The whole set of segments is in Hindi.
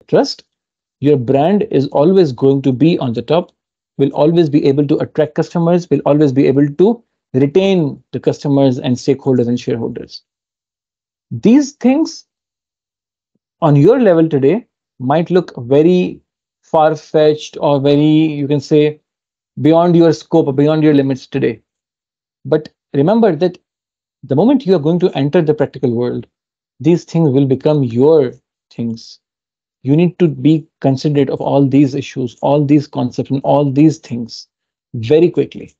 trust, your brand is always going to be on the top, will always be able to attract customers, will always be able to retain the customers and stakeholders and shareholders. These things on your level today might look very far-fetched or very, you can say, beyond your scope or beyond your limits today. But remember that the moment you are going to enter the practical world, these things will become your things. You need to be considerate of all these issues, all these concepts, and all these things very quickly.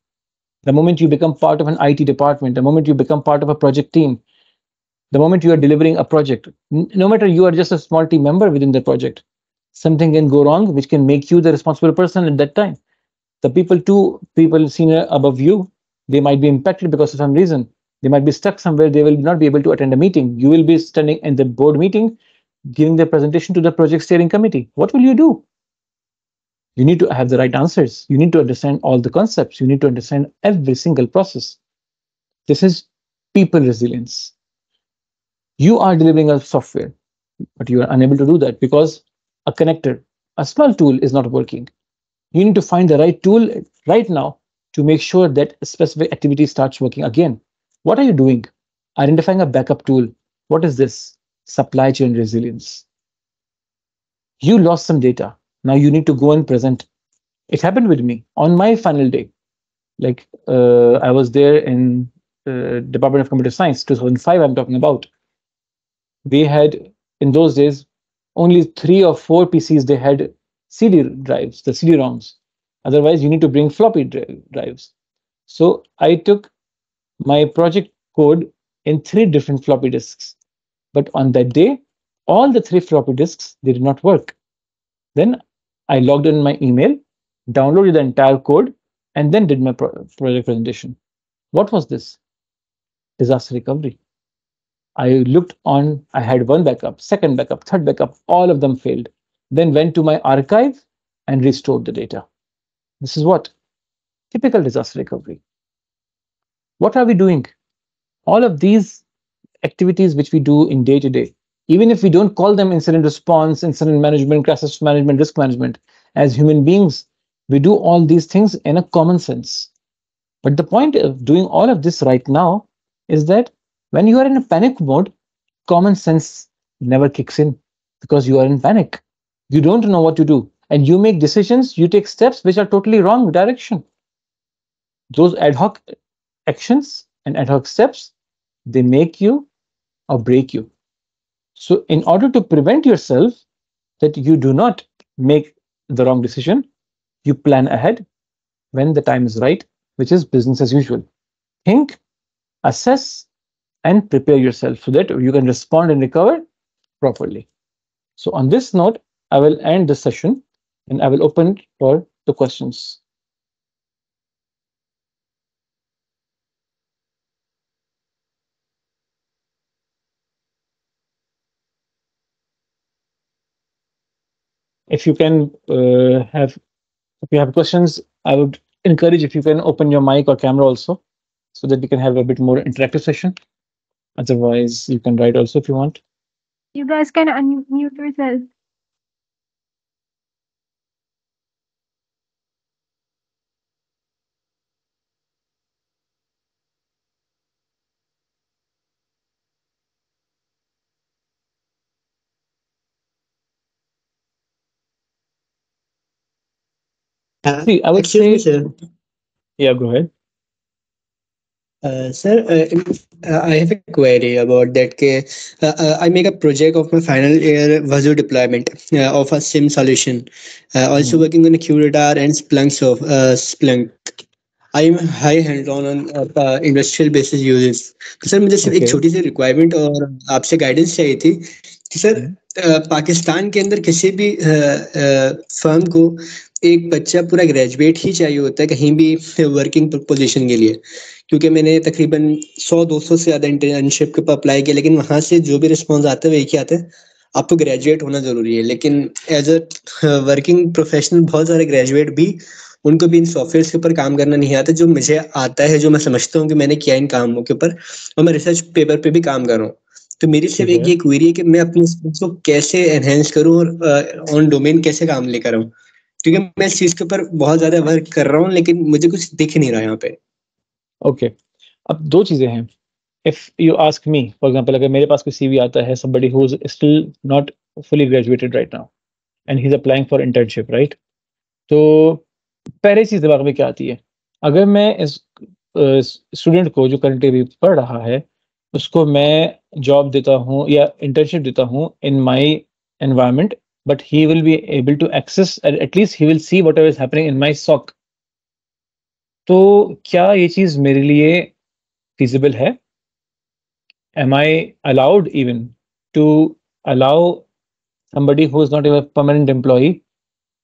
The moment you become part of an IT department, the moment you become part of a project team, the moment you are delivering a project, no matter you are just a small team member within the project, something can go wrong, which can make you the responsible person at that time. The people senior above you, they might be impacted because of some reason. They might be stuck somewhere. They will not be able to attend a meeting. You will be standing in the board meeting, giving the presentation to the project steering committee. What will you do? You need to have the right answers. You need to understand all the concepts. You need to understand every single process. This is people resilience. You are delivering a software, but you are unable to do that because a connector, a small tool is not working. You need to find the right tool right now to make sure that a specific activity starts working again. What are you doing? Identifying a backup tool. What is this? Supply chain resilience. You lost some data. Now you need to go and present. It happened with me on my final day. Like I was there in Department of Computer Science, 2005 I'm talking about. They had, in those days, only 3 or 4 PCs, they had CD drives, the CD-ROMs. Otherwise, you need to bring floppy drives. So I took my project code in 3 different floppy disks. But on that day, all the 3 floppy disks, they did not work. Then I logged in my email, downloaded the entire code, and then did my project presentation. What was this? Disaster recovery. I looked on, I had 1 backup, 2nd backup, 3rd backup, all of them failed. Then went to my archive and restored the data. This is what? Typical disaster recovery. What are we doing? All of these activities which we do in day to day, even if we don't call them incident response, incident management, crisis management, risk management, as human beings, we do all these things in a common sense. But the point of doing all of this right now is that when you are in a panic mode, common sense never kicks in because you are in panic. You don't know what to do. And you make decisions, you take steps which are totally wrong direction. Those ad hoc actions and ad hoc steps, they make you or break you. So in order to prevent yourself that you do not make the wrong decision, you plan ahead when the time is right, which is business as usual. Think, assess, and prepare yourself so that you can respond and recover properly. So on this note, I will end this session and I will open it for the questions. If you can if you have questions, I would encourage if you can open your mic or camera also so that we can have a bit more interactive session. Otherwise, you can write also if you want. You guys can unmute yourself. See, I would Excuse me, say, sir. yeah, go ahead. Sir, I have a query about that. I make a project of my final year Vazoo deployment of a SIM solution. Also Mhm. working on a QRadar and Splunk. I am high hands on industrial basis uses. तो सर मुझे सिर्फ एक Okay. छोटी सी रिक्वायरमेंट और आपसे गाइडेंस चाहिए थी कि सर Mhm. पाकिस्तान के अंदर किसी भी फर्म को एक बच्चा पूरा ग्रेजुएट ही चाहिए होता है कहीं भी वर्किंग पोजीशन के लिए क्योंकि मैंने तकरीबन 100-200 से ज़्यादा इंटर्नशिप के ऊपर अप्लाई किया लेकिन वहाँ से जो भी रिस्पॉन्स आता है वो एक ही आता है आपको ग्रेजुएट होना ज़रूरी है लेकिन एज अ वर्किंग प्रोफेशनल बहुत सारे ग्रेजुएट भी उनको भी इन सॉफ्टवेयर के ऊपर काम करना नहीं आता जो मुझे आता है जो मैं समझता हूँ कि मैंने किया इन कामों के ऊपर और मैं रिसर्च पेपर पे भी काम कर रहा हूँ तो मेरी सिर्फ ठीक एक है। ये क्वेरी है कि मैं अपनी स्किल्स को कैसे एनहेंस करूं और ऑन डोमेन कैसे काम लेकर आऊं, क्योंकि मैं इस चीज के ऊपर बहुत ज्यादा वर्क कर रहा हूं लेकिन मुझे कुछ दिख नहीं रहा यहाँ पे। ओके, अब दो चीजें हैं। If you ask me for example, अगर मेरे पास कोई सीवी आता है, somebody who is still not fully graduated right now and he's applying for internship, right? तो पहली चीज दिमाग में क्या आती है? अगर मैं इस स्टूडेंट को जो करंटली भी पढ़ रहा है उसको मैं जॉब देता हूँ या इंटर्नशिप देता हूँ in my environment, but he will be able to access, at least he will see whatever is happening in my SOC, तो क्या ये चीज मेरे लिए feasible है? Am I allowed even to allow somebody who is not even a permanent employee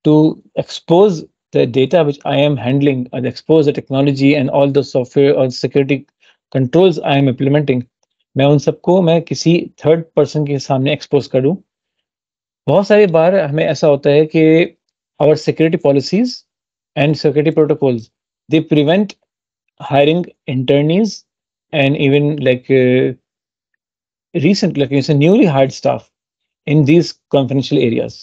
to expose the data which I am handling and expose the technology and all the software or security controls I am implementing, मैं उन सबको मैं किसी थर्ड पर्सन के सामने एक्सपोज करूं? बहुत सारी बार हमें ऐसा होता है कि our security policies and security protocols, they prevent hiring internees and even like recent, like it's a newly hired staff in these confidential areas.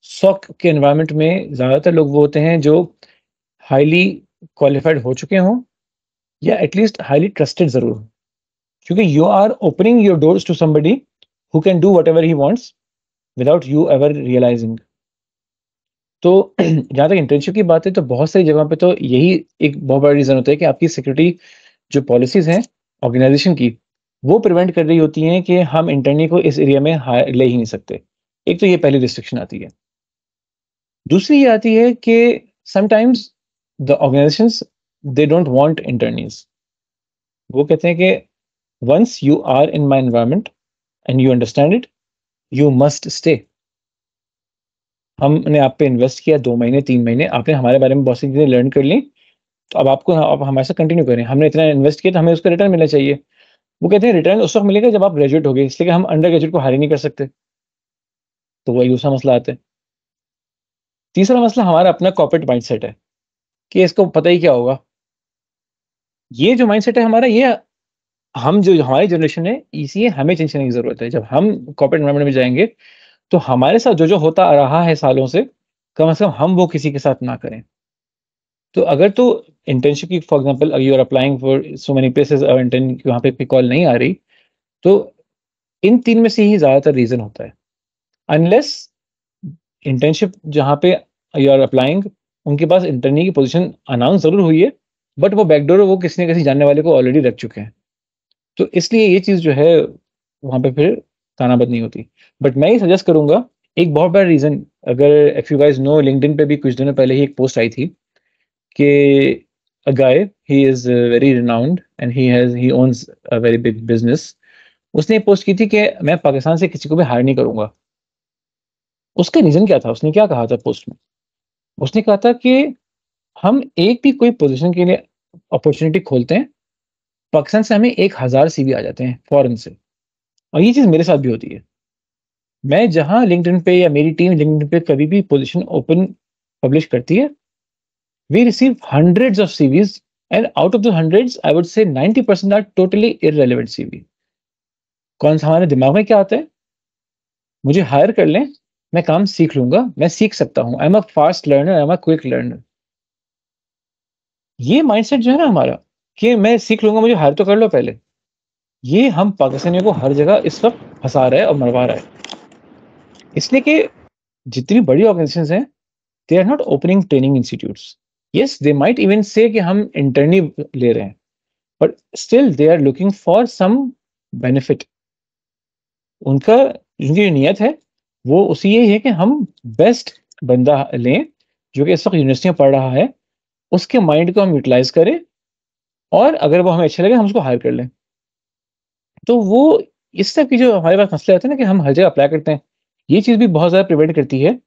SOC के एनवायरनमेंट में ज़्यादातर लोग वो होते हैं जो हाईली क्वालिफाइड हो चुके हों या एटलीस्ट हाईली ट्रस्टेड ज़रूर हो, क्योंकि you are opening your doors to somebody who can do whatever he wants without you ever realising. तो जहाँ तक इंटर्नशिप की बात है तो बहुत सारी जगहों पे तो यही एक बहुत बड़ा रीज़न होता है कि आपकी सिक्योरिटी जो पॉलिसीज़ हैं ऑर्गेनाइजेशन की, वो प्रिवेंट कर रही होती हैं कि हम इंटर्नी को इस एरिया में ले ही नहीं सकते। एक तो ये पहली रिस्ट्रिक्शन आती है। दूसरी ये आती है कि sometimes the organisations they don't want internees. वो कहते हैं कि once you are in my environment and you understand it, you must stay. हमने आप पे इन्वेस्ट किया 2 महीने 3 महीने, आपने हमारे बारे में बहुत सी चीज़ें लर्न कर ली, तो अब आपको आप हमारे साथ कंटिन्यू करें। हमने इतना इन्वेस्ट किया तो हमें उसका रिटर्न मिलना चाहिए। वो कहते हैं रिटर्न उस वक्त मिलेगा जब आप ग्रेजुएट हो गए, इसलिए कि हम अंडर ग्रेजुएट को हायर नहीं कर सकते। तो वही दूसरा मसला आता है। तीसरा मसला हमारा अपना कॉर्पोरेट माइंडसेट है कि इसको पता ही क्या होगा। ये जो माइंडसेट है हमारा, ये हम जो हमारी जनरेशन है, इसी हमें चेंज करने की जरूरत है। जब हम कॉर्पोरेट एनवायरनमेंट में जाएंगे तो हमारे साथ जो जो होता आ रहा है सालों से कम हम वो किसी के साथ ना करें। तो अगर तो इंटर्नशिप की for example you are applying for so many places और इंटर्न वहाँ पे कॉल नहीं आ रही, तो इन तीन में से ही ज़्यादातर रीज़न होता है। अनलेस इंटर्नशिप जहाँ पे यू आर अप्लाइंग उनके पास इंटर्नी की पोजीशन अनाउंस ज़रूर हुई है, बट वो बैकडोर वो किसी न किसी जानने वाले को ऑलरेडी रख चुके हैं, तो इसलिए ये चीज़ जो है वहाँ पे फिर तानाबद नहीं होती। बट मैं ये सजेस्ट करूँगा, एक बहुत बड़ा रीज़न, अगर if you guys know, LinkedIn पे भी कुछ दिनों पहले ही एक पोस्ट आई थी कि a guy, he is very renowned and he owns a very big business. उसने पोस्ट की थी कि मैं पाकिस्तान से किसी को भी हायर नहीं करूँगा। उसका रीज़न क्या था? उसने क्या कहा था पोस्ट में? उसने कहा था कि हम एक भी कोई पोजीशन के लिए अपॉर्चुनिटी खोलते हैं, पाकिस्तान से हमें 1000 सीवी आ जाते हैं फॉरेन से, और ये चीज़ मेरे साथ भी होती है। मैं जहाँ लिंक्डइन पे या मेरी टीम लिंक्डइन पे कभी भी पोजीशन ओपन पब्लिश करती है, we receive hundreds of CVs and out of the hundreds I would say 90% are totally irrelevant CV. कौन सा हमारे दिमाग में क्या आता है? मुझे हायर कर लें, मैं काम सीख लूंगा, मैं सीख सकता हूँ, I am a fast learner, I am a quick learner. ये माइंडसेट जो है ना हमारा कि मैं सीख लूंगा, मुझे हायर तो कर लो पहले, ये हम पाकिस्तानियों को हर जगह इस वक्त फंसा रहा है और मरवा रहा है। इसलिए कि जितनी बड़ी ऑर्गेनाइजेशंस हैं, they are not opening training institutes. Yes, they might even say कि हम इंटर्नी ले रहे हैं, but still they are looking for some benefit. उनका उनकी जो नीयत है वो उसी यही है कि हम बेस्ट बंदा लें जो कि इस वक्त यूनिवर्सिटी में पढ़ रहा है, उसके माइंड को हम यूटिलाइज करें, और अगर वो हमें अच्छा लगे हम उसको हायर कर लें। तो वो इस तरह की जो हमारे पास मसले आते हैं ना कि हम हर जगह अप्लाई करते हैं, ये चीज़ भी बहुत ज़्यादा प्रिवेंट करती है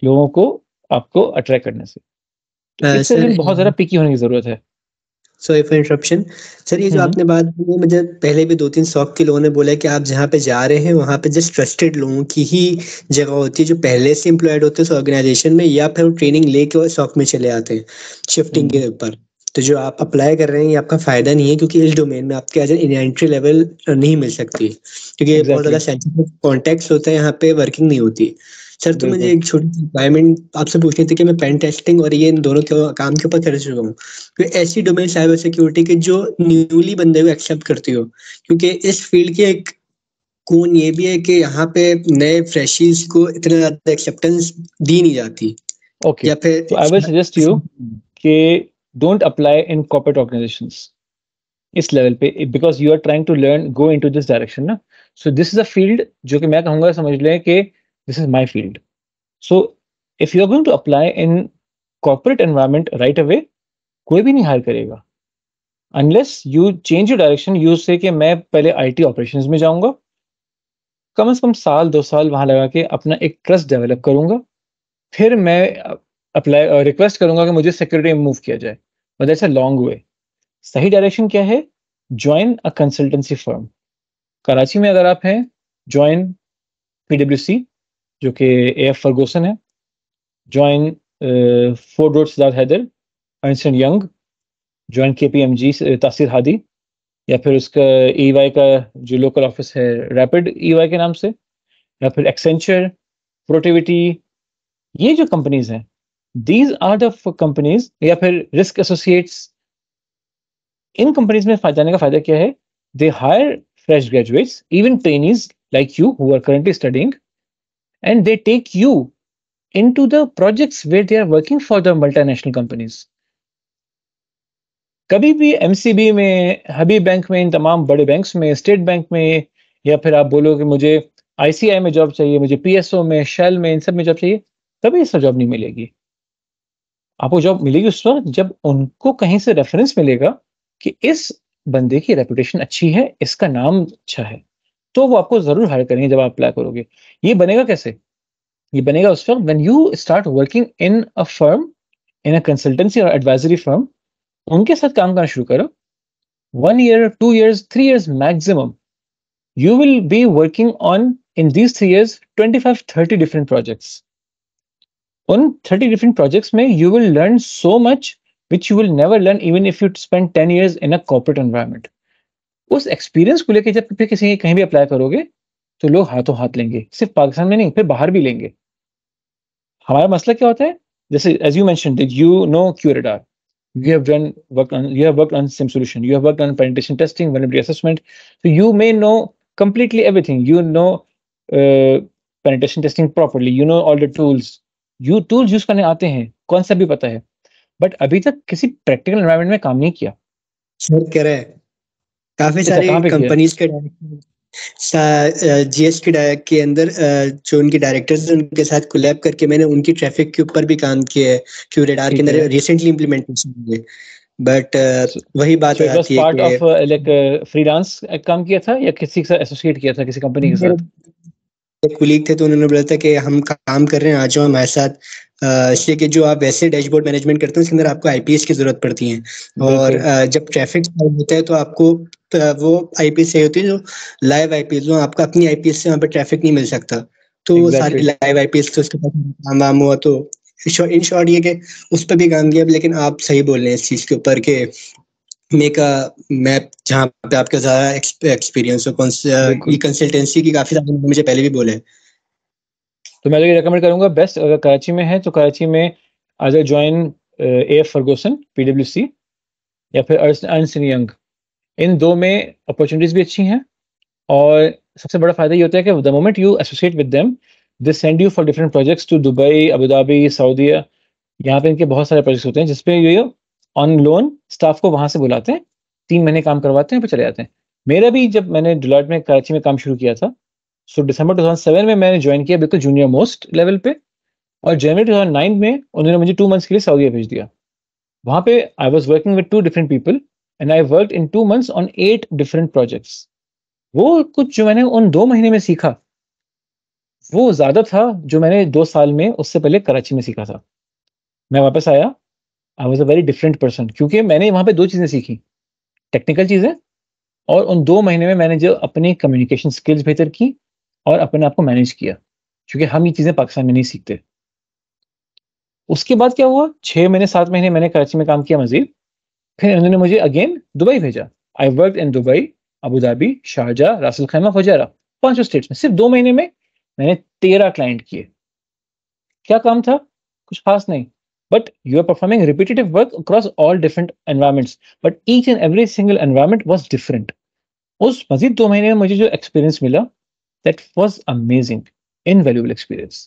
लोगों को आपको अट्रैक्ट करने से। तो इससे सर, बहुत ज़्यादा पिकी होने की ज़रूरत है। Sorry for interruption. सर, ये जो हम्म। आपने बात बोली, मुझे पहले भी 2-3 शॉप के लोगों ने बोला है कि आप जहाँ पे जा रहे हैं वहाँ पे जस्ट ट्रस्टेड लोगों की ही जगह होती है जो पहले से एम्प्लॉयड होते हैं उस ऑर्गेनाइजेशन में, या फिर वो ट्रेनिंग लेके और शॉप में चले आते हैं शिफ्टिंग हम्म। के ऊपर। तो जो आप अप्लाई कर रहे हैं ये आपका फायदा नहीं है, क्योंकि इस डोमेन में आपके एज एन एंट्री लेवल नहीं मिल सकती, क्योंकि ये बहुत ज़्यादा एग्जैक्टली, सेंसिटिव कॉन्टेक्स्ट होता है, यहाँ पे वर्किंग नहीं होती। सर तो मुझे बिल्कुल। एक छोटी सी रिक्वायरमेंट आपसे पूछनी थी कि मैं पेन टेस्टिंग और ये इन दोनों के काम के ऊपर कर चुका हूँ, तो ऐसी डोमेन साइबर सिक्योरिटी के जो न्यूली बंदे को एक्सेप्ट करती हो, क्योंकि इस फील्ड की एक कौन ये भी है कि यहाँ पे नए फ्रेशीज को इतना ज़्यादा एक्सेप्टेंस दी नहीं जाती, ओके, या तो आई विल सजेस्ट यू फिर कि don't apply in corporate organisations इस लेवल पे, because you are trying to learn go into this direction ना। So this is a field जो कि मैं कहूँगा समझ लें कि this is my field. So if you are going to apply in corporate environment right away, कोई भी नहीं हायर करेगा unless you change your direction. You say कि मैं पहले आईटी ऑपरेशंस में जाऊंगा, कम से कम साल 2 साल वहां लगा के अपना एक ट्रस्ट डेवलप करूंगा, फिर मैं अप्लाई रिक्वेस्ट करूंगा कि मुझे सिक्योरिटी में मूव किया जाए। But that's a long way. सही डायरेक्शन क्या है? Join a consultancy firm. Karachi में अगर आप हैं, ज्वाइन पीडब्ल्यूसी जो कि एफ फर्गूसन है, join Ford Rhodes Sidat Hyder, Ernst and Young, join KPMG Taseer Hadi, या फिर उसका ईवाई का जो लोकल ऑफिस है रैपिड ईवाई के नाम से, या फिर एक्सेंचर, प्रोटिविटी। ये जो कंपनीज हैं, दीज आर द कंपनीज, या फिर रिस्क एसोसिएट्स। इन कंपनीज में जाने का फायदा क्या है? They hire fresh graduates, even trainees like you who are currently studying, and they take you into the projects where they are working for the multinational companies. कभी भी एमसीबी में, हबीब बैंक में, इन तमाम बड़े बैंक्स में, स्टेट बैंक में, या फिर आप बोलो कि मुझे आईसीआई में जॉब चाहिए, मुझे पीएसओ में, शेल में, इन सब में जॉब चाहिए, कभी इसमें जॉब नहीं मिलेगी। आपको जॉब मिलेगी उस वक्त जब उनको कहीं से रेफरेंस मिलेगा कि इस बंदे की रेपुटेशन अच्छी है, इसका नाम अच्छा है, तो वो आपको जरूर हायर करेंगे जब आप अप्लाई करोगे। ये बनेगा कैसे? ये बनेगा उस वक्त when you start working in a firm, in a consultancy और एडवाइजरी फर्म। उनके साथ काम करना शुरू करो। 1 year, 2 years, 3 years maximum, you will be working on in these 3 years 25, 30 different projects. उन 30 different projects में you will learn so much which you will never learn even if you spend 10 years in a corporate environment. उस एक्सपीरियंस को लेके जब फिर किसी कहीं भी अप्लाई करोगे तो लोग हाथों हाथ लेंगे, सिर्फ पाकिस्तान में नहीं, फिर बाहर भी लेंगे। हमारा मसला क्या होता है? जैसे as you mentioned that you know क्यूरेडार, you have worked on SIM solution, you have worked on penetration testing, vulnerability assessment, so you may know completely everything. You know uh, penetration testing properly, you know all the tools, you tools use करने आते हैं, कॉन्सेप्ट भी पता है, बट अभी तक किसी प्रैक्टिकल एनवायरनमेंट में काम नहीं किया। सर कह रहे हैं काफी अच्छा, सारी कहाँ पे किया? कंपनीज के जीएस के अंदर जो उनके डायरेक्टर्स हैं उनके साथ कोलैब करके मैंने उनकी ट्रैफिक के ऊपर भी काम किया है, क्यूरेडार के ठीक अंदर है। रिसेंटली इम्प्लीमेंटेशन हुए। बट सो वही बात इट आ वाज जाती है पार्ट कि ऑफ लाइक फ्रीलांस काम किया था या किसी के साथ एसोसिएट किया था, किसी कंपनी के मेरे साथ? कुलीग थे तो उन्होंने बोला था कि हम काम कर रहे हैं, आ जाओ हमारे साथ। इसलिए कि जो आप वैसे डैशबोर्ड मैनेजमेंट करते हैं उसके अंदर आपको आईपीएस की जरूरत पड़ती है, और बिल्कुल, जब ट्रैफिक होता है तो आपको वो आईपीएस चाहिए होती है जो लाइव आईपीएस, जो आपको अपनी आईपीएस से वहाँ पे ट्रैफिक नहीं मिल सकता, तो वो सारी एग्जैक्टली। लाइव आईपीएस तो उसके पास काम वाम हुआ। तो इन शॉर्ट ये कि उस पर भी काम किया, लेकिन आप सही बोल रहे हैं इस चीज के ऊपर के मेक अ मैप जहाँ पे आपका ज्यादा एक्सपीरियंस हो। कौन सा ये बिल्कुल, कंसल्टेंसी की काफी ज्यादा मुझे पहले भी बोले हैं। तो मैं तो ये रिकमेंड करूंगा बेस्ट, अगर कराची में है तो कराची में अगर ज्वाइन एफ फर्गूसन पीडब्ल्यूसी, या फिर अर्नस्ट एंड यंग। इन दो में अपॉर्चुनिटीज भी अच्छी हैं, और सबसे बड़ा फायदा ये होता है कि the moment you associate with them, they send you for different projects to Dubai, Abu Dhabi, Saudi. यहाँ पे इनके बहुत सारे प्रोजेक्ट्स होते हैं जिसपे ये ऑन लोन स्टाफ को वहां से बुलाते हैं, 3 महीने काम करवाते हैं, फिर चले जाते हैं। मेरा भी जब मैंने डिलॉयट में कराची में काम शुरू किया था, सो दिसंबर 2007 में मैंने ज्वाइन किया बिल्कुल जूनियर मोस्ट लेवल पे, और जनवरी 2009 में उन्होंने मुझे 2 मंथ्स के लिए सऊदी भेज दिया। वहां पे I was working with 2 different people, and I work in 2 months on 8 different projects। वो कुछ जो मैंने उन 2 महीने में सीखा, वो ज्यादा था जो मैंने 2 साल में उससे पहले कराची में सीखा था। मैं वापस आया, I was a very different person, क्योंकि मैंने वहां पे 2 चीजें सीखी, टेक्निकल चीजें, और उन 2 महीने में मैंने जो अपनी कम्युनिकेशन स्किल्स बेहतर की और अपने आप को मैनेज किया, क्योंकि हम ये चीजें पाकिस्तान में नहीं सीखते। उसके बाद क्या हुआ, 6 महीने 7 महीने मैंने कराची में काम किया मजीद, फिर उन्होंने मुझे अगेन दुबई भेजा. I work in Dubai, Abu Dhabi, Sharjah, रासल Khaima, Fujairah, 5 states में. सिर्फ 2 महीने में मैंने 13 क्लाइंट किए. क्या काम था? कुछ खास नहीं. But you are performing repetitive work across all different environments. But each and every single environment was different. उस मजीद 2 महीने में मुझे जो एक्सपीरियंस मिला, that was amazing, invaluable experience.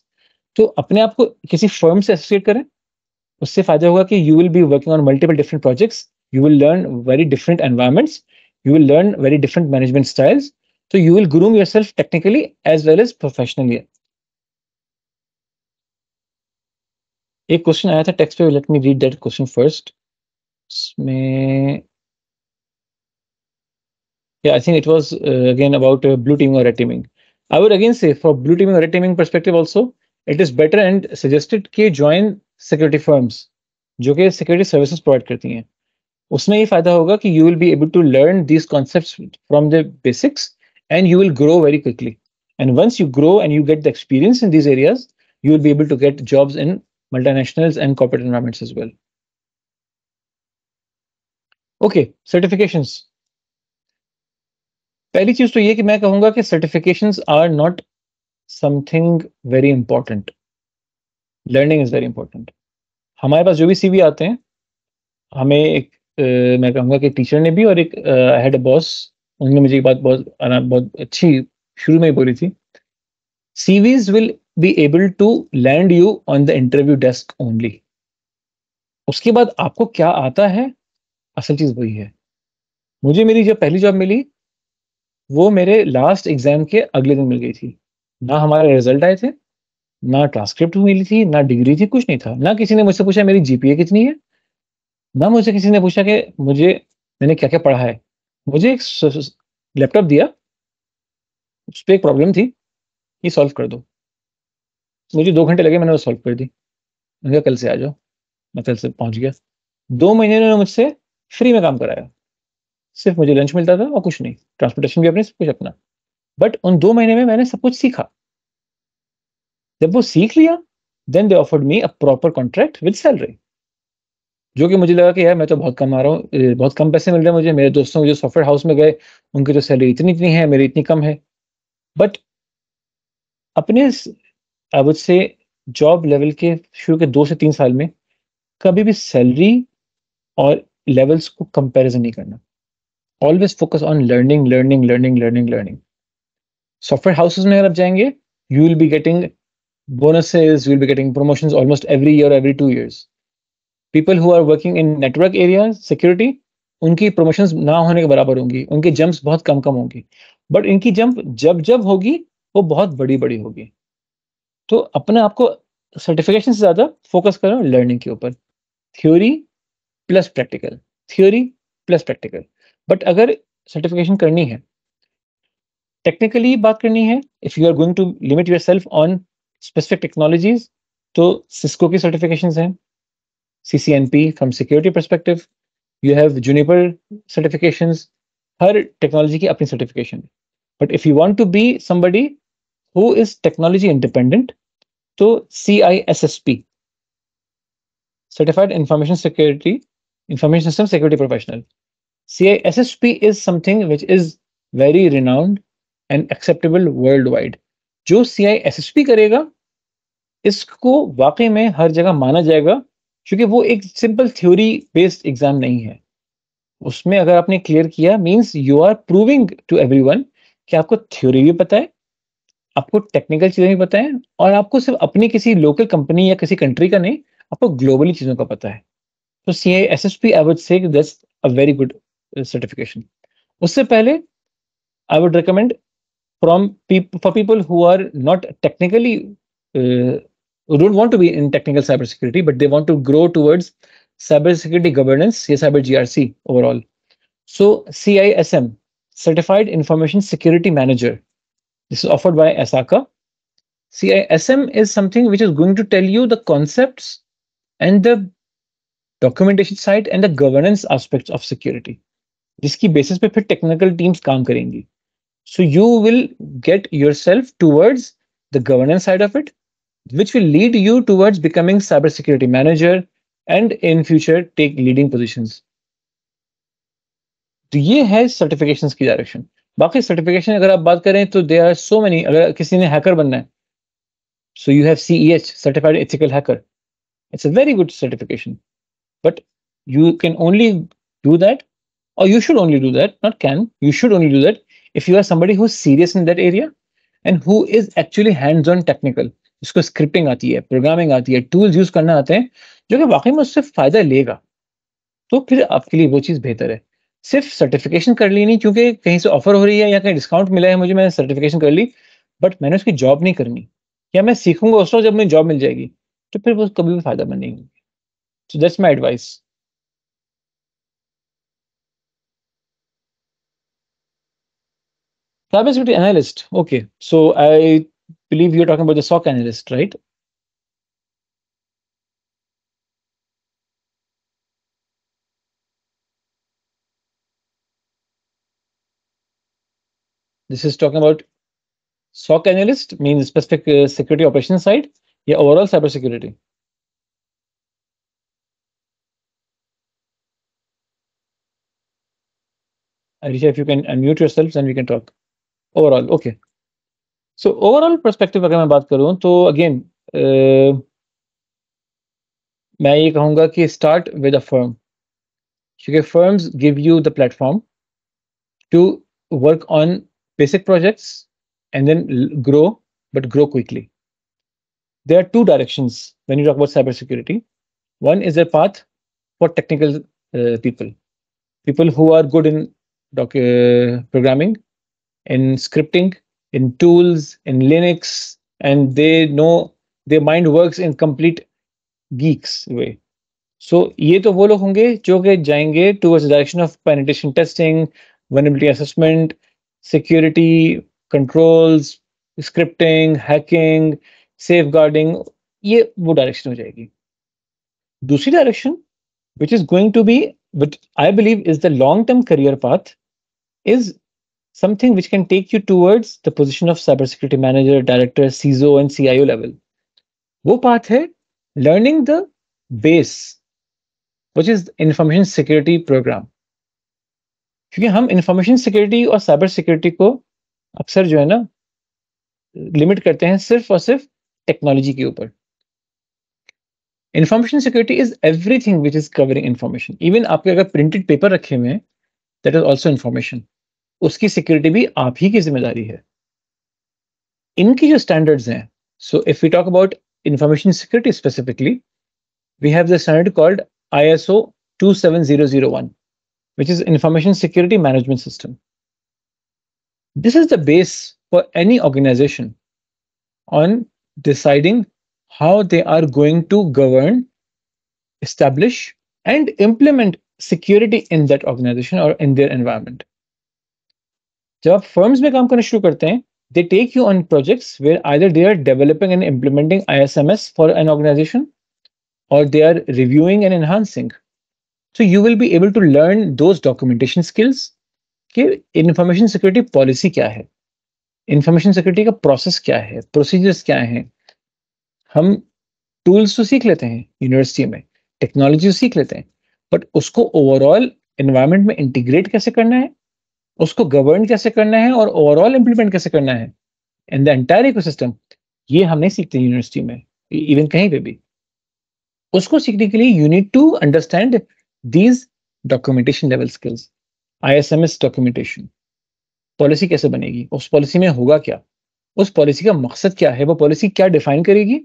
तो अपने आप को किसी फर्म से एसोसिएट करें, उससे फायदा होगा कि you will be working on multiple different projects, you will learn very different environments, you will learn very different management styles, so you will groom yourself technically as well as professionally. एक क्वेश्चन आया था टेक्स्ट पे, let me read that question first. इसमें I think it was again about blue teaming or red teaming. I would again say for blue teaming or red teaming perspective also, it is better and suggested कि join security firms जो कि security services provide करती हैं. उसमें ये फायदा होगा कि you will be able to learn these concepts from the basics and you will grow very quickly. And once you grow and you get the experience in these areas, you will be able to get jobs in multinationals and corporate environments as well. Okay, certifications. पहली चीज तो ये कि मैं कहूंगा कि certifications are not something very important. Learning is very important. हमारे पास जो भी सीवी आते हैं, हमें एक मैं कहूंगा कि टीचर ने भी और एक आई हैड अ बॉस, उन्होंने मुझे एक बात बहुत अच्छी शुरू में ही बोली थी. CVs will be able to land you on the interview desk only. उसके बाद आपको क्या आता है, असल चीज वही है. मुझे मेरी जब पहली जॉब मिली, वो मेरे लास्ट एग्जाम के अगले दिन मिल गई थी. ना हमारे रिजल्ट आए थे, ना ट्रांसक्रिप्ट मिली थी, ना डिग्री थी, कुछ नहीं था. ना किसी ने मुझसे पूछा मेरी जीपीए कितनी है, ना मुझे किसी ने पूछा कि मैंने क्या क्या पढ़ा है. मुझे एक लैपटॉप दिया, उस पर एक प्रॉब्लम थी, ये सॉल्व कर दो. मुझे 2 घंटे लगे, मैंने वो सॉल्व कर दी. मैंने कहा कल से आ जाओ. मैं कल से पहुंच गया. 2 महीने उन्होंने मुझसे फ्री में काम कराया. सिर्फ मुझे लंच मिलता था और कुछ नहीं, ट्रांसपोर्टेशन भी अपनी, सब कुछ अपना. बट उन 2 महीने में मैंने सब कुछ सीखा. जब वो सीख लिया, then they offered me a proper contract with salary, जो कि मुझे लगा कि यार मैं तो बहुत कम आ रहा हूँ, बहुत कम पैसे मिल रहे हैं मुझे. मेरे दोस्तों जो सॉफ्टवेयर हाउस में गए, उनकी तो सैलरी इतनी इतनी है, मेरी इतनी कम है. बट अपने आई वुड से जॉब लेवल के शुरू के 2 से 3 साल में कभी भी सैलरी और लेवल्स को कंपैरिजन नहीं करना. Always focus on learning learning learning learning learning. Software houses में अगर आप जाएंगे, you will be getting bonuses, you'll be getting promotions almost every year, every 2 years. People who are working in network areas, security, उनकी promotions ना होने के बराबर होंगी, उनकी jumps बहुत कम कम होंगी. बट इनकी जंप जब जब होगी, वो बहुत बड़ी बड़ी होगी. तो अपने आप को सर्टिफिकेशन से ज्यादा फोकस करो लर्निंग के ऊपर. Theory plus practical, theory plus practical. But अगर सर्टिफिकेशन करनी है, टेक्निकली बात करनी है, if you are going to limit yourself on specific technologies, तो सिस्को की सर्टिफिकेशंस हैं, CCNP from security perspective, you have Juniper certifications. हर टेक्नोलॉजी की अपनी सर्टिफिकेशन. But if you want to be somebody who is technology independent, तो CISSP, certified information security, information system security professional. CISSP is something which is very renowned and acceptable worldwide. जो CISSP करेगा, इसको वाकई में हर जगह माना जाएगा, क्योंकि वो एक सिंपल थ्योरी बेस्ड एग्जाम नहीं है. उसमें अगर आपने क्लियर किया, means you are proving to everyone कि आपको थ्योरी भी पता है, आपको टेक्निकल चीजें भी पता है, और आपको सिर्फ अपनी किसी लोकल कंपनी या किसी कंट्री का नहीं, आपको ग्लोबली चीजों का पता है. तो CISSP आई वुड से that's a very good certification. उससे पहले I would recommend for people who are not technically who don't want to be in technical cybersecurity, but they want to grow towards cybersecurity governance, yes, cyber GRC overall. So CISM, Certified Information Security Manager. This is offered by ASACA. CISM is something which is going to tell you the concepts and the documentation side and the governance aspects of security, जिसकी बेसिस पे फिर टेक्निकल टीम्स काम करेंगी. So you will get yourself towards the governance side of it, which will lead you towards becoming cybersecurity manager and in future take leading positions. तो ये है सर्टिफिकेशंस की डायरेक्शन। बाकी सर्टिफिकेशन अगर आप बात करें तो दे आर सो मेनी। अगर किसी ने हैकर बनना है, so you have CEH, Certified Ethical Hacker. It's a very good certification, but you can only do that, or you should only do that, not can, you should only do that if you are somebody who's serious in that area and who is actually hands-on technical, जिसको स्क्रिप्टिंग आती है, प्रोग्रामिंग आती है, टूल्स यूज करना आते हैं, जो कि वाकई में उससे फायदा लेगा, तो फिर आपके लिए वो चीज़ बेहतर है। सिर्फ सर्टिफिकेशन कर ली नहीं क्योंकि कहीं से ऑफर हो रही है या कहीं डिस्काउंट मिला है मुझे, मैंने सर्टिफिकेशन कर ली, बट मैंने उसकी जॉब नहीं करनी, या मैं सीखूंगा उस वक्त जब मुझे जॉब मिल जाएगी, तो फिर वो कभी भी फायदेमंद नहीं होगी। So that's my advice. Cybersecurity analyst. Okay, so I believe you're talking about the SOC analyst, right? This is talking about SOC analyst, means specific security operations side, yeah, overall cybersecurity. Arisha, if you can unmute yourself, then we can talk. Overall, okay. So overall perspective अगर मैं बात करूं तो again मैं ये कहूंगा कि start with a firm, क्योंकि firms give you the platform to work on basic projects and then grow, but grow quickly. There are two directions when you talk about cybersecurity. One is a path for technical people who are good in programming, in scripting, in tools, in Linux, and they know their mind works in complete geeks way. So ये तो वो लोग होंगे जो कि जाएंगे towards the direction of penetration testing, vulnerability assessment, security controls, scripting, hacking, safeguarding, ये वो डायरेक्शन हो जाएगी। दूसरी direction which is going to be, which I believe is the long-term career path, is something which can take you towards the position of cybersecurity manager, director, CISO, and CIO level. वो path है learning the base, which is information security program. क्योंकि हम इंफॉर्मेशन सिक्योरिटी और साइबर सिक्योरिटी को अक्सर जो है ना लिमिट करते हैं सिर्फ और सिर्फ टेक्नोलॉजी के ऊपर। Information security is everything which is covering information. Even आपके अगर प्रिंटेड पेपर रखे हुए हैं, दैट इज ऑल्सो इंफॉर्मेशन, उसकी सिक्योरिटी भी आप ही की जिम्मेदारी है। इनकी जो स्टैंडर्ड्स हैं, so if we talk about information security specifically, we have the standard called ISO 27001, which is Information Security Management System. This is the base for any organization on deciding how they are going to govern, establish, and implement security in that organization or in their environment. जब आप firms में काम करना शुरू करते हैं, they take you on projects where either they are developing and implementing ISMS for an organization or they are reviewing and enhancing. So you will be able to learn those documentation skills कि इंफॉर्मेशन सिक्योरिटी पॉलिसी क्या है, इंफॉर्मेशन सिक्योरिटी का प्रोसेस क्या है, प्रोसीजर्स क्या हैं। हम टूल्स तो सीख लेते हैं यूनिवर्सिटी में, टेक्नोलॉजी सीख लेते हैं, बट उसको ओवरऑल एनवायरनमेंट में इंटीग्रेट कैसे करना है, उसको गवर्न कैसे करना है और ओवरऑल इंप्लीमेंट कैसे करना है इन द एंटायर इकोसिस्टम, ये हम नहीं सीखते यूनिवर्सिटी में, इवन कहीं पे भी। उसको सीखने के लिए you need to understand these documentation level skills. ISMS documentation, policy कैसे बनेगी, उस पॉलिसी में होगा क्या, उस पॉलिसी का मकसद क्या है, वो पॉलिसी क्या डिफाइन करेगी,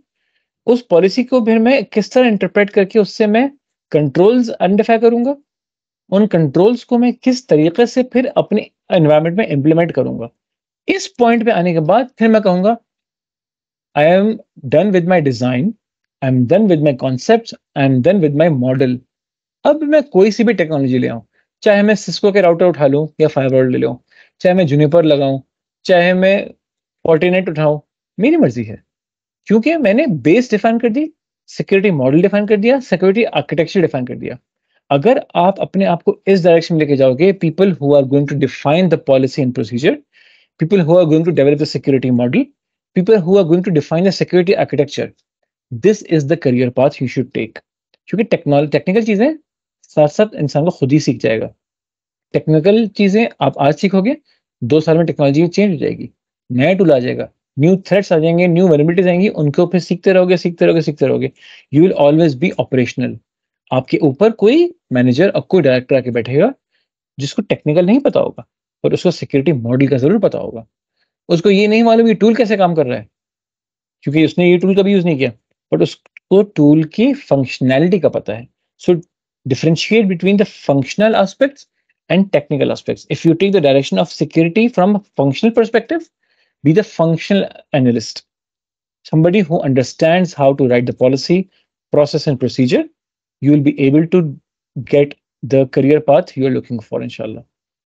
उस पॉलिसी को फिर मैं किस तरह इंटरप्रेट करके उससे मैं कंट्रोल्स आइडेंटिफाई करूंगा, उन कंट्रोल्स को मैं किस तरीके से फिर अपने एनवायरनमेंट में इंप्लीमेंट करूंगा। इस पॉइंट पे आने के बाद फिर मैं कहूंगा I am done with my design, I am done with my concept, I am done with my model. अब मैं कोई सी भी टेक्नोलॉजी ले आऊं, चाहे मैं सिस्को के राउटर उठा लूं या फायरवॉल ले लूं, चाहे मैं जूनिपर लगाऊं, चाहे मैं फॉर्टिनेट उठाऊं, मेरी मर्जी है, क्योंकि मैंने बेस डिफाइन कर दी, सिक्योरिटी मॉडल डिफाइन कर दिया, सिक्योरिटी आर्किटेक्चर डिफाइन कर दिया। अगर आप अपने आप को इस डायरेक्शन में लेके जाओगे, people who are going to define the policy and procedure, people who are going to develop the security model, people who are going to define the security architecture, this is the career path you should take. क्योंकि टेक्निकल चीजें साथ साथ इंसान को खुद ही सीख जाएगा। टेक्निकल चीजें आप आज सीखोगे, 2 साल में टेक्नोलॉजी चेंज हो जाएगी, नया टूल आ जाएगा, न्यू थ्रेट्स आ जाएंगे, न्यू वल्नरेबिलिटीज आएंगी, उनके ऊपर सीखते रहोगे सीखते रहोगे सीखते रहोगे। You will always be operational. आपके ऊपर कोई मैनेजर और कोई डायरेक्टर आके बैठेगा जिसको टेक्निकल नहीं पता होगा, पर उसको सिक्योरिटी मॉडल का जरूर पता होगा। उसको ये नहीं मालूम ये टूल कैसे काम कर रहा है, क्योंकि उसने ये टूल कभी यूज नहीं किया, बट उसको टूल की फंक्शनैलिटी का पता है। सो differentiate between the functional aspects and technical aspects. If you take the direction of security from a functional perspective, be the functional analyst, somebody who understands how to write the policy, process, and procedure. You will be able to get the career path you are looking for, inshallah.